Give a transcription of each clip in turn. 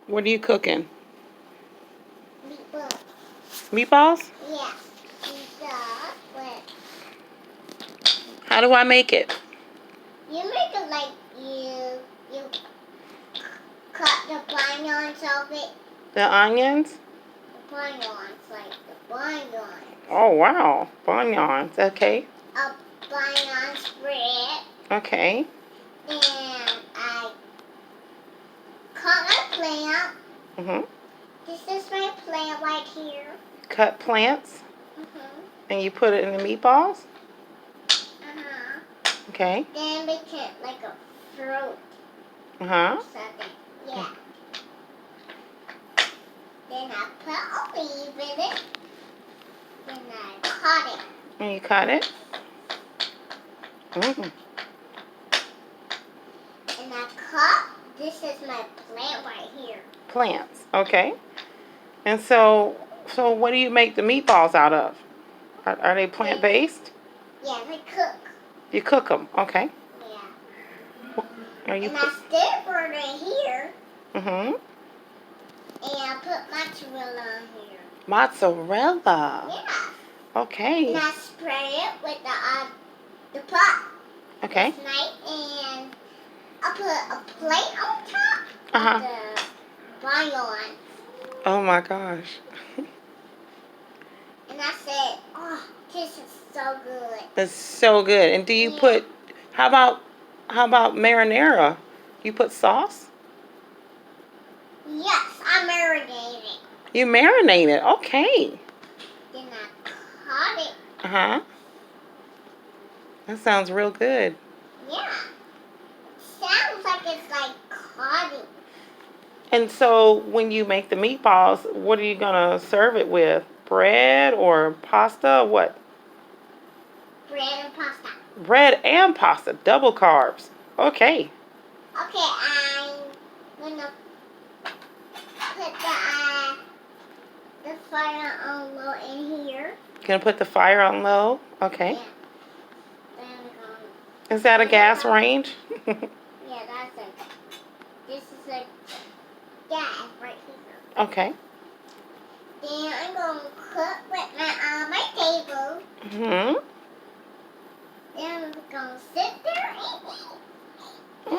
What are you cooking? Meatballs. Meatballs? Yeah. Pizza with. How do I make it? You make it like you cut the bunions of it. The onions? The bunions, like the bunions. Oh, wow. Bunions. Okay. A bunion spread. Okay. Then I cut my plant. Mm-hmm. This is my plant right here. Cut plants Mm-hmm. and you put it in the meatballs? Uh-huh. Okay. Then make it like a fruit. Uh-huh. Something. Yeah. Then I put olive in it. Then I cut it. And you cut it? Mm-hmm. And I cut. This is my plant right here. Plants. Okay. And so what do you make the meatballs out of? Are they plant-based? Yeah, I cook. You cook them. Okay. Yeah. Are you? And I stir fry it here. Mm-hmm. And I put mozzarella on here. Mozzarella. Yeah. Okay. And I spray it with the pot. Okay. This night, and I put a plate on top Uh-huh. of the bouillon. Oh my gosh. And I said, oh, this is so good. It's so good. And do you put? How about marinara? You put sauce? Yes, I marinated it. You marinate it. Okay. Then I cut it. Uh-huh. That sounds real good. Yeah. Sounds like it's like cutting. And so when you make the meatballs, what are you gonna serve it with? Bread or pasta? What? Bread and pasta. Bread and pasta, double carbs. Okay. Okay, I'm gonna put the fire on low in here. Gonna put the fire on low. Okay. Yeah. Then I'm gonna. Is that a gas range? Yeah, that's it. This is a gas right here. Okay. Then I'm gonna cook with my table. Hmm. Then I'm gonna sit there and eat.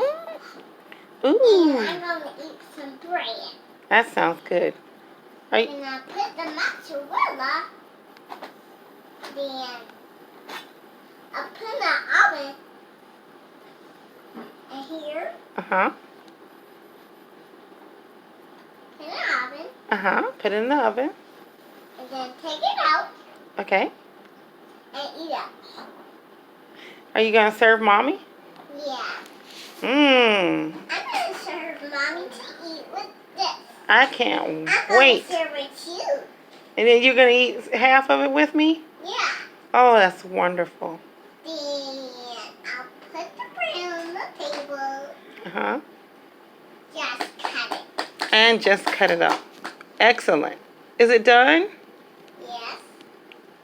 Ooh. And I'm gonna eat some bread. That sounds good. Are you, Then I put the mozzarella. Then I put in the oven. And here, uh-huh. in the oven. Uh-huh. Put it in the oven. And then take it out Okay. and eat it. Are you gonna serve mommy? Yeah. Mmm. I'm gonna serve mommy to eat with this. I can't I'm wait. gonna serve it to you. And then you're gonna eat half of it with me? Yeah. Oh, that's wonderful. Then I'll put the bread on the table. Uh-huh. Just cut it. And just cut it up. Excellent. Is it done? Yes.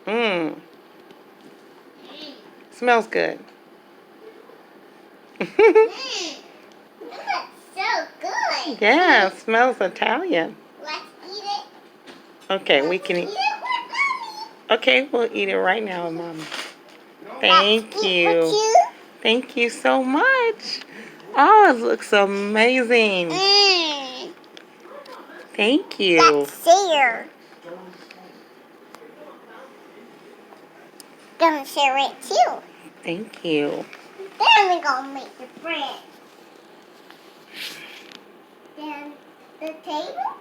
Mmm. Mm. Smells good. Mm. That's so good. Yeah, it smells Italian. Let's eat it. Okay, we can Eat eat. it with mommy. Okay, we'll eat it right now, Mama. Let's Thank eat with you. you. Thank you so much. Oh, it looks amazing. Mm. Thank you. Let's share. Gonna share it too. Thank you. Then we're gonna make the bread. Then the table.